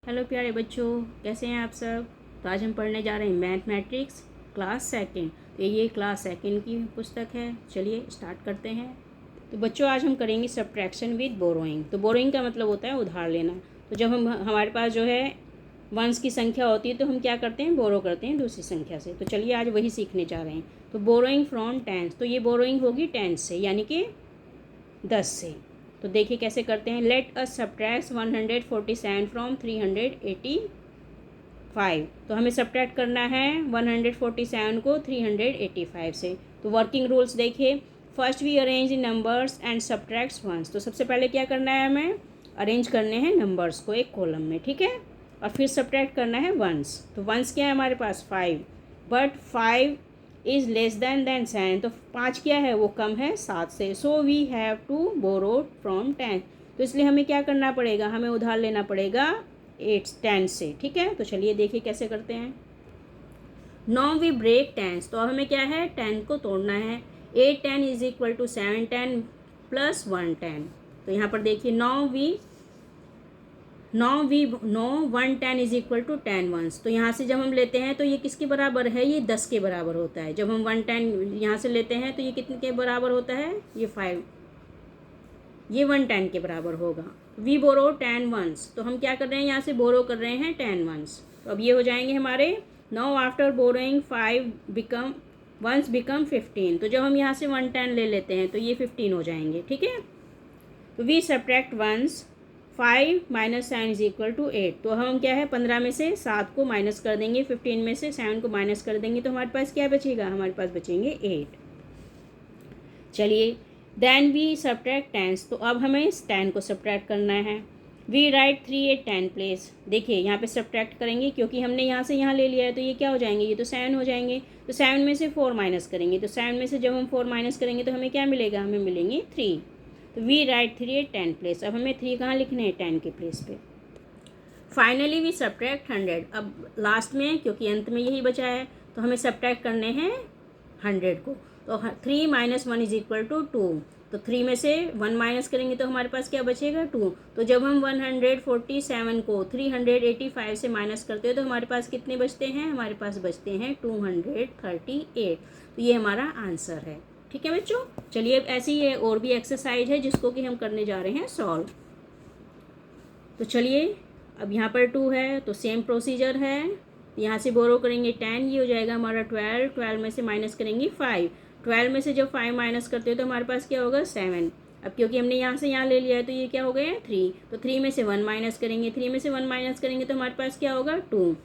Hello प्यारे बच्चों, कैसे हैं आप सब। तो आज हम पढ़ने जा रहे हैं मैथमेटिक्स क्लास सेकंड। तो ये क्लास सेकंड की पुस्तक है। चलिए स्टार्ट करते हैं। तो बच्चों आज हम करेंगे सब्ट्रैक्शन विद बोरोइंग। तो बोरोइंग का मतलब होता है उधार लेना। तो जब हमारे पास जो है वंस की संख्या होती है तो हम क्या करते हैं, बोरो करते हैं दूसरी संख्या से। तो चलिए आज वही सीखने जा रहे हैं। तो बोरोइंग फ्रॉम टेंस, तो ये बोरोइंग होगी टेंस से, यानी कि 10 से। तो देखिए कैसे करते हैं। Let us subtract 147 from 385। तो हमें सब्ट्रैक्ट करना है 147 को 385 से। तो वर्किंग रूल्स देखिए। First we arrange numbers and subtracts ones. तो सबसे पहले क्या करना है, हमें अरेंज करने हैं नंबर्स को एक कॉलम में, ठीक है। और फिर सब्ट्रैक्ट करना है वंस। तो वंस क्या है हमारे पास 5, बट 5 इज़ लेस देन 7। तो 5 क्या है, वो कम है 7 से। So we have to borrow from 10। तो इसलिए हमें क्या करना पड़ेगा, हमें उधार लेना पड़ेगा 10 से, ठीक है। तो चलिए देखिए कैसे करते हैं। Now we break 10। तो अब हमें क्या है, 10 को तोड़ना है। 8 10 इज इक्वल टू 7 10 प्लस 1 10। तो यहाँ पर देखिए now we know 1 10 is equal to 10 ones. तो यहाँ से जब हम लेते हैं तो ये किसके बराबर है, ये 10 के बराबर होता है। जब हम 1 10 यहाँ से लेते हैं तो ये कितने के बराबर होता है, ये 5, ये 1 10 के बराबर होगा। We borrow 10 ones. तो हम क्या कर रहे हैं, यहाँ से बोरो कर रहे हैं 10 वंस। तो अब ये हो जाएंगे हमारे। Now after borrowing 5 become ones become 15। तो जब हम यहाँ से 1 10 ले लेते हैं तो ये 15 हो जाएंगे, ठीक है। तो we subtract ones 5 minus 7 is equal to 8। तो हम क्या है 15 में से 7 को माइनस कर देंगे, 15 में से 7 को माइनस कर देंगे, तो हमारे पास क्या बचेगा, हमारे पास बचेंगे 8। चलिए देन वी सब्ट्रैक्ट 10। तो अब हमें 10 को सब्ट्रैक्ट करना है। We write 3 8 10 place. देखिए यहाँ पे सब्ट्रैक्ट करेंगे क्योंकि हमने यहाँ से यहाँ ले लिया है, तो ये क्या हो जाएंगे, ये तो 7 हो जाएंगे। तो 7 में से 4 माइनस करेंगे। तो 7 में से जब हम 4 माइनस करेंगे तो हमें क्या मिलेगा, हमें मिलेंगे 3। तो वी राइट 3 8 10 प्लेस। अब हमें 3 कहाँ लिखने हैं, 10 के प्लेस पे। Finally we subtract 100। अब लास्ट में क्योंकि अंत में यही बचा है तो हमें सब्ट्रैक्ट करने हैं 100 को। तो 3 माइनस 1 इज इक्वल टू 2। तो 3 में से 1 माइनस करेंगे तो हमारे पास क्या बचेगा, 2। तो जब हम 147 को 385 से माइनस करते हैं तो हमारे पास कितने बचते हैं, हमारे पास बचते हैं 238। तो ये हमारा आंसर है, ठीक है बच्चों। चलिए अब ऐसी ये और भी एक्सरसाइज है जिसको कि हम करने जा रहे हैं सॉल्व। तो चलिए अब यहाँ पर 2 है तो सेम प्रोसीजर है। यहाँ से बोरो करेंगे 10, ये हो जाएगा हमारा 12। 12 में से माइनस करेंगे 5। 12 में से जब 5 माइनस करते हो तो हमारे पास क्या होगा, 7। अब क्योंकि हमने यहाँ से यहाँ ले लिया है तो ये क्या हो गया, 3। तो 3 में से 1 माइनस करेंगे। 3 में से 1 माइनस करेंगे तो हमारे पास क्या होगा, 2।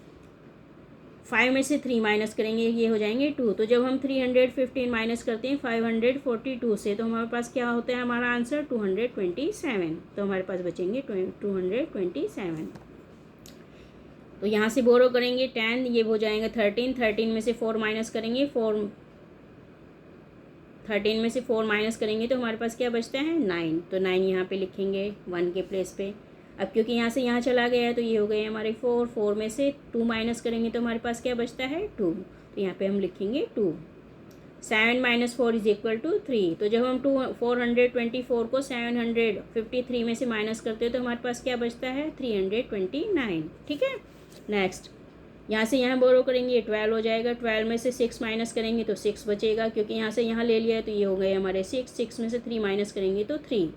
5 में से 3 माइनस करेंगे, ये हो जाएंगे 2। तो जब हम 315 माइनस करते हैं 542 से तो हमारे पास क्या होता है, हमारा आंसर 227। तो हमारे पास बचेंगे 227। तो यहाँ से बोरो करेंगे 10, ये हो जाएगा 13। 13 में से 4 माइनस करेंगे, 13 में से 4 माइनस करेंगे तो हमारे पास क्या बचता है, 9। तो 9 यहाँ पे लिखेंगे 1 के प्लेस पे। अब क्योंकि यहाँ से यहाँ चला गया है तो ये हो गए हमारे 4। 4 में से 2 माइनस करेंगे तो हमारे पास क्या बचता है, 2। तो यहाँ पे हम लिखेंगे 2। 7 माइनस 4 इज इक्वल टू 3। तो जब हम 424 को 753 में से माइनस करते हैं तो हमारे पास क्या बचता है, 329, ठीक है। नेक्स्ट यहाँ से यहाँ बोरो करेंगे, 12 हो जाएगा। 12 में से 6 माइनस करेंगे तो 6 बचेगा, क्योंकि यहाँ से यहाँ ले लिया है तो ये हो गए हमारे 6। 6 में से 3 माइनस करेंगे तो 3।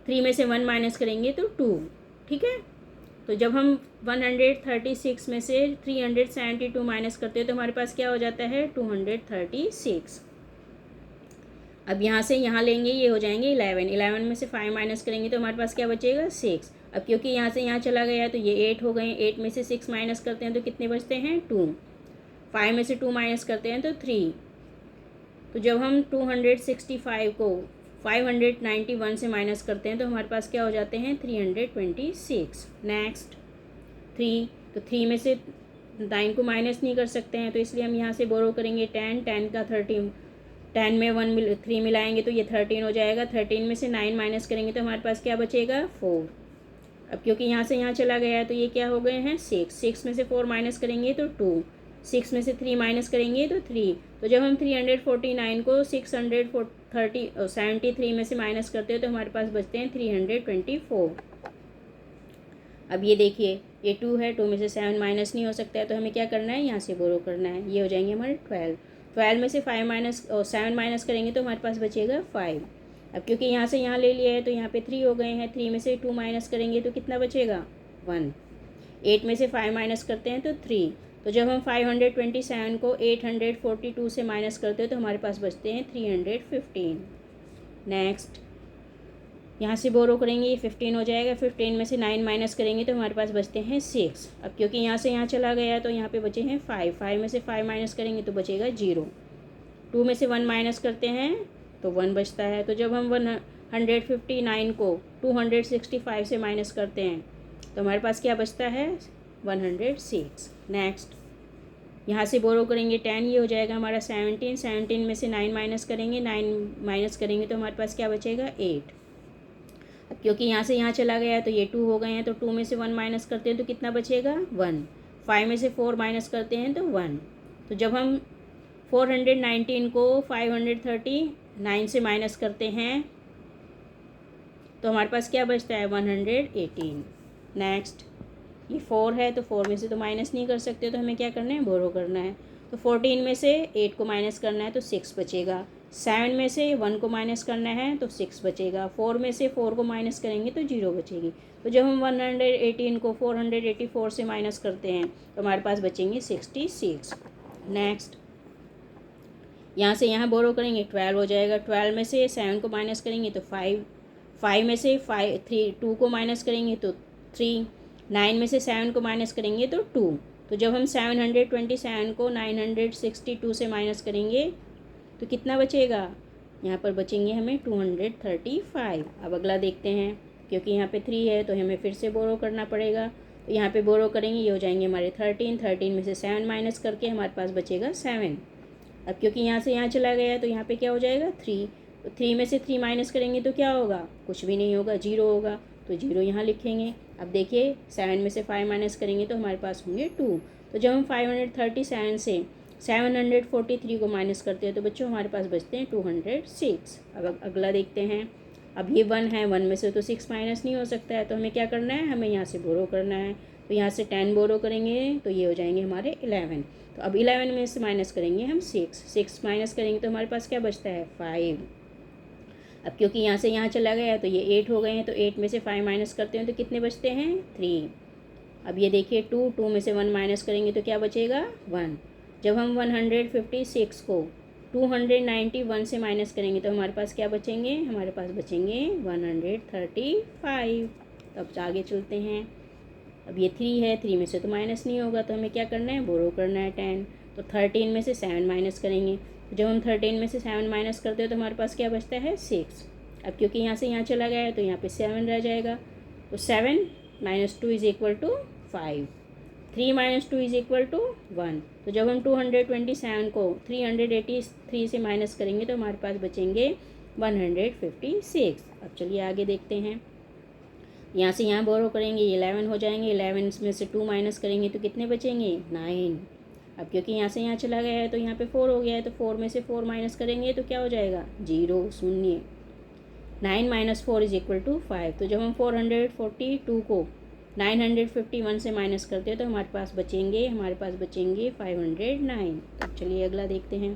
3 में से 1 माइनस करेंगे तो 2, ठीक है। तो जब हम 136 में से 372 माइनस करते हैं तो हमारे पास क्या हो जाता है, 236। अब यहाँ से यहाँ लेंगे, ये हो जाएंगे 11। 11 में से 5 माइनस करेंगे तो हमारे पास क्या बचेगा, 6। अब क्योंकि यहाँ से यहाँ चला गया है तो ये 8 हो गए। 8 में से 6 माइनस करते हैं तो कितने बचते हैं, 2। 5 में से 2 माइनस करते हैं तो 3। तो जब हम 265 को 591 से माइनस करते हैं तो हमारे पास क्या हो जाते हैं, 326। नेक्स्ट 3। तो 3 में से 9 को माइनस नहीं कर सकते हैं तो इसलिए हम यहाँ से बोरो करेंगे 10। 10 का 13, 10 में 3 मिलाएंगे तो ये 13 हो जाएगा। 13 में से 9 माइनस करेंगे तो हमारे पास क्या बचेगा, 4। अब क्योंकि यहाँ से यहाँ चला गया है तो ये क्या हो गए हैं, 6। 6 में से 4 माइनस करेंगे तो 2। 6 में से 3 माइनस करेंगे तो 3। तो जब हम 349 को 673 में से माइनस करते हैं तो हमारे पास बचते हैं 324। अब ये देखिए ये 2 है, 2 में से 7 माइनस नहीं हो सकता है, तो हमें क्या करना है, यहाँ से बोरो करना है। ये हो जाएंगे हमारे 12। 12 में से 7 माइनस करेंगे तो हमारे पास बचेगा 5। अब क्योंकि यहाँ से यहाँ ले लिया है तो यहाँ पे 3 हो गए हैं। 3 में से 2 माइनस करेंगे तो कितना बचेगा, 1। 8 में से 5 माइनस करते हैं तो 3। तो जब हम 527 को 842 से माइनस करते हैं तो हमारे पास बचते हैं 315। नेक्स्ट यहाँ से बोरो करेंगे, ये 15 हो जाएगा। 15 में से 9 माइनस करेंगे तो हमारे पास बचते हैं 6। अब क्योंकि यहाँ से यहाँ चला गया तो यहाँ पे बचे हैं 5। 5 में से 5 माइनस करेंगे तो बचेगा 0। 2 में से 1 माइनस करते हैं तो 1 बचता है। तो जब हम 159 को 265 से माइनस करते हैं तो हमारे पास क्या बचता है, 106। नेक्स्ट यहाँ से बोरो करेंगे 10, ये हो जाएगा हमारा 17। 17 में से 9 माइनस करेंगे, 9 माइनस करेंगे तो हमारे पास क्या बचेगा, 8। अब क्योंकि यहाँ से यहाँ चला गया है तो ये 2 हो गए हैं, तो 2 में से 1 माइनस करते हैं तो कितना बचेगा, 1। 5 में से 4 माइनस करते हैं तो 1। तो जब हम 419 को 539 से माइनस करते हैं तो हमारे पास क्या बचता है, 118। नेक्स्ट ये 4 है तो 4 में से तो माइनस नहीं कर सकते, तो हमें क्या करना है, बोरो करना है। तो 14 में से 8 को माइनस करना है तो 6 बचेगा। 7 में से 1 को माइनस करना है तो 6 बचेगा। 4 में से 4 को माइनस करेंगे तो 0 बचेगी। तो जब हम 118 को 484 से माइनस करते हैं तो हमारे पास बचेंगे 66। नेक्स्ट यहाँ से यहाँ बोरो करेंगे, 12 हो जाएगा। 12 में से 7 को माइनस करेंगे तो 5। 5 में से 2 को माइनस करेंगे तो 3। 9 में से 7 को माइनस करेंगे तो 2। तो जब हम 727 को 962 से माइनस करेंगे तो कितना बचेगा, यहाँ पर बचेंगे हमें 235। अब अगला देखते हैं, क्योंकि यहाँ पे 3 है तो हमें फिर से बोरो करना पड़ेगा। तो यहाँ पे बोरो करेंगे, ये हो जाएंगे हमारे 13। 13 में से 7 माइनस करके हमारे पास बचेगा 7। अब क्योंकि यहाँ से यहाँ चला गया है तो यहाँ पे क्या हो जाएगा, 3। तो 3 में से 3 माइनस करेंगे तो क्या होगा, कुछ भी नहीं होगा, 0 होगा। तो 0 यहाँ लिखेंगे। अब देखिए 7 में से 5 माइनस करेंगे तो हमारे पास होंगे 2। तो जब हम 537 से 743 को माइनस करते हैं तो बच्चों हमारे पास बचते हैं 206। अब अगला देखते हैं। अब ये 1 है, 1 में से तो 6 माइनस नहीं हो सकता है, तो हमें क्या करना है, हमें यहाँ से बोरो करना है। तो यहाँ से 10 बोरो करेंगे तो ये हो जाएंगे हमारे 11। तो अब 11 में से माइनस करेंगे हम 6 माइनस करेंगे तो हमारे पास क्या बचता है, 5। अब क्योंकि यहाँ से यहाँ चला गया तो ये 8 हो गए हैं, तो 8 में से 5 माइनस करते हैं तो कितने बचते हैं, 3। अब ये देखिए 2 में से 1 माइनस करेंगे तो क्या बचेगा, 1। जब हम 156 को 291 से माइनस करेंगे तो हमारे पास क्या बचेंगे, हमारे पास बचेंगे 135। तो अब आगे चलते हैं। अब ये 3 है, 3 में से तो माइनस नहीं होगा, तो हमें क्या करना है, बोरो करना है 10। तो 13 में से 7 माइनस करेंगे। जब हम 13 में से 7 माइनस करते हैं तो हमारे पास क्या बचता है, 6। अब क्योंकि यहाँ से यहाँ चला गया है तो यहाँ पे 7 रह जाएगा। तो 7 - 2 = 5। 3 - 2 = 1। तो जब हम 227 को 383 से माइनस करेंगे तो हमारे पास बचेंगे 156। अब चलिए आगे देखते हैं। यहाँ से यहाँ बोरो करेंगे, 11 हो जाएंगे। 11 में से 2 माइनस करेंगे तो कितने बचेंगे, 9। अब क्योंकि यहाँ से यहाँ चला गया है तो यहाँ पे 4 हो गया है, तो 4 में से 4 माइनस करेंगे तो क्या हो जाएगा, 0, शून्य। 9 - 4 = 5। तो जब हम 442 को 951 से माइनस करते हैं तो हमारे पास बचेंगे 509। तो चलिए अगला देखते हैं।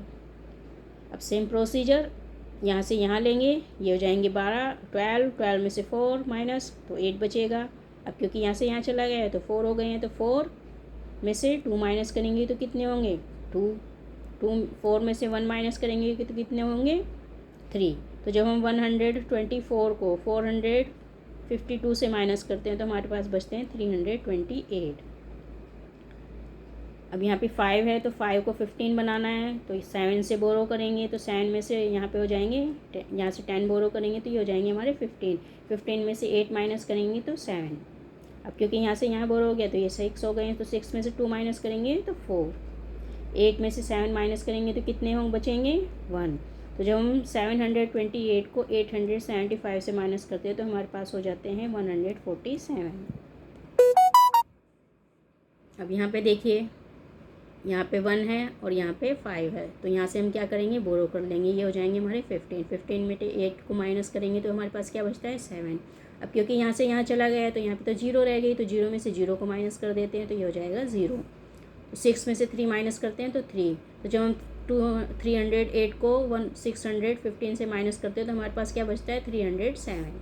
अब सेम प्रोसीजर, यहाँ से यहाँ लेंगे, ये हो जाएंगे 12। 12 में से 4 माइनस तो 8 बचेगा। अब क्योंकि यहाँ से यहाँ चला गया है तो 4 हो गए हैं, तो 4 में से 2 माइनस करेंगे तो कितने होंगे, 2। 4 में से 1 माइनस करेंगे तो कितने होंगे, 3। तो जब हम 124 को 452 से माइनस करते हैं तो हमारे पास बचते हैं 328। अब यहाँ पे 5 है तो 5 को 15 बनाना है, तो 7 से बोरो करेंगे तो 7 में से यहाँ पे हो जाएंगे, यहाँ से 10 बोरो करेंगे तो ये हो जाएंगे हमारे 15। 15 में से 8 माइनस करेंगे तो 7। अब क्योंकि यहाँ से यहाँ बोरो हो गया तो ये 6 हो गए हैं, तो 6 में से 2 माइनस करेंगे तो 4। 8 में से 7 माइनस करेंगे तो कितने होंगे, बचेंगे 1। तो जब हम 728 को 875 से माइनस करते हैं तो हमारे पास हो जाते हैं 147। अब यहाँ पे देखिए, यहाँ पे 1 है और यहाँ पे 5 है, तो यहाँ से हम क्या करेंगे, बोरो कर लेंगे। ये हो जाएंगे हमारे 15। 15 में से 8 को माइनस करेंगे तो हमारे पास क्या बचता है, 7। अब क्योंकि यहाँ से यहाँ चला गया है तो यहाँ पे तो जीरो रह गई, तो जीरो में से जीरो को माइनस कर देते हैं तो ये हो जाएगा ज़ीरो। तो 6 में से 3 माइनस करते हैं तो 3। तो जब हम 308 को 615 से माइनस करते हैं तो हमारे पास क्या बचता है 307।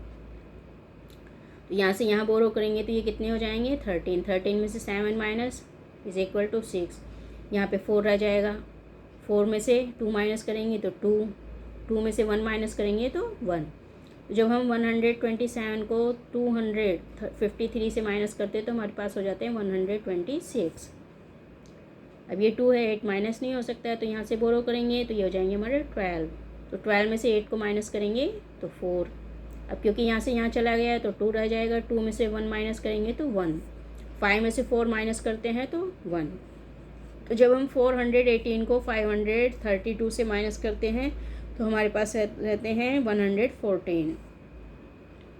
तो यहाँ से यहाँ बोरो करेंगे तो ये कितने हो जाएंगे 13। 13 में से 7 माइनस इज इक्वल टू 6। यहाँ पे 4 रह जाएगा, 4 में से 2 माइनस करेंगे तो 2, 2 में से 1 माइनस करेंगे तो 1। जब हम 127 को 253 से माइनस करते हैं तो हमारे पास हो जाते हैं 126। अब ये 2 है, 8 माइनस नहीं हो सकता है तो यहाँ से बोरो करेंगे तो ये हो जाएंगे हमारे 12। तो 12 में से 8 को माइनस करेंगे तो 4। अब क्योंकि यहाँ से यहाँ चला गया है तो 2 रह जाएगा, 2 में से 1 माइनस करेंगे तो 1। 5 में से 4 माइनस करते हैं तो 1। तो जब हम 418 को 532 से माइनस करते हैं तो हमारे पास रहते हैं 114।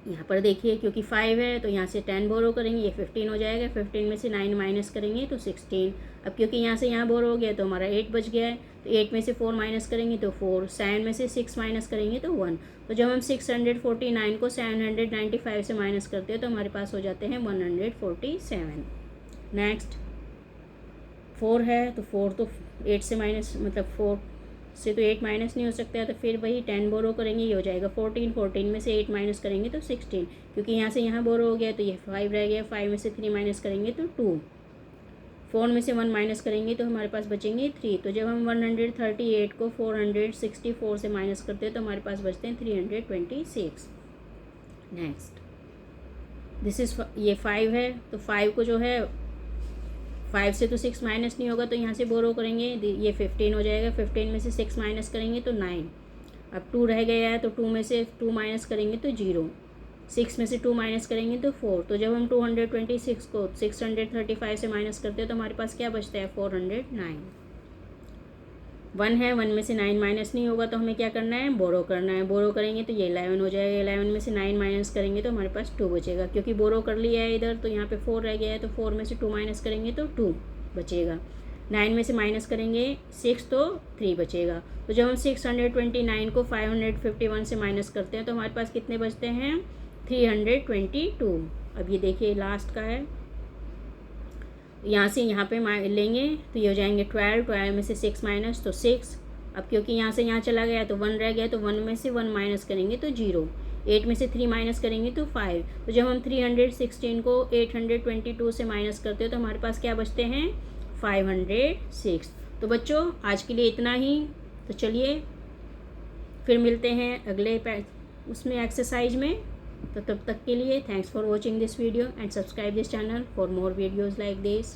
यहाँ पर देखिए क्योंकि 5 है तो यहाँ से 10 बोरो करेंगे, ये 15 हो जाएगा। 15 में से 9 माइनस करेंगे तो 16। अब क्योंकि यहाँ से यहाँ बोरो हो गया तो हमारा 8 बच गया है, तो 8 में से 4 माइनस करेंगे तो 4। 7 में से 6 माइनस करेंगे तो 1। तो जब हम 649 को 795 से माइनस करते हैं तो हमारे पास हो जाते हैं 147। नेक्स्ट 4 है तो 4 तो 8 से माइनस, मतलब 4 से तो 8 माइनस नहीं हो सकता है, तो फिर वही 10 बोरो करेंगे, ये हो जाएगा 14। 14 में से 8 माइनस करेंगे तो 16। क्योंकि यहाँ से यहाँ बोरो हो गया तो ये 5 रह गया, 5 में से 3 माइनस करेंगे तो 2। 4 में से 1 माइनस करेंगे तो हमारे पास बचेंगे 3। तो जब हम 138 को 464 से माइनस करते हैं तो हमारे पास बचते हैं 326। नेक्स्ट दिस इज़ ये 5 है तो 5 को जो है 5 से तो 6 माइनस नहीं होगा तो यहाँ से बोरो करेंगे, ये 15 हो जाएगा। 15 में से 6 माइनस करेंगे तो 9। अब 2 रह गया है तो 2 में से 2 माइनस करेंगे तो 0। 6 में से 2 माइनस करेंगे तो 4। तो जब हम 226 को 635 से माइनस करते हैं तो हमारे पास क्या बचता है 409। 1 है, 1 में से 9 माइनस नहीं होगा तो हमें क्या करना है बोरो करना है। बोरो करेंगे तो ये 11 हो जाएगा। 11 में से 9 माइनस करेंगे तो हमारे पास 2 बचेगा। क्योंकि बोरो कर लिया है इधर तो यहाँ पे 4 रह गया है, तो 4 में से 2 माइनस करेंगे तो 2 बचेगा। 9 में से माइनस करेंगे 6 तो 3 बचेगा। तो जब हम 629 को 551 से माइनस करते हैं तो हमारे पास कितने बचते हैं 322। अब ये देखिए लास्ट का है, यहाँ से यहाँ पे लेंगे तो ये हो जाएंगे 12। 12 में से 6 माइनस तो 6। अब क्योंकि यहाँ से यहाँ चला गया तो 1 रह गया, तो 1 में से 1 माइनस करेंगे तो 0। 8 में से 3 माइनस करेंगे तो 5। तो जब हम 316 को 822 से माइनस करते हो तो हमारे पास क्या बचते हैं 506। तो बच्चों आज के लिए इतना ही। तो चलिए फिर मिलते हैं अगले उसमें एक्सरसाइज में। तो तब तक के लिए thanks for watching this video and subscribe this channel for more videos like this.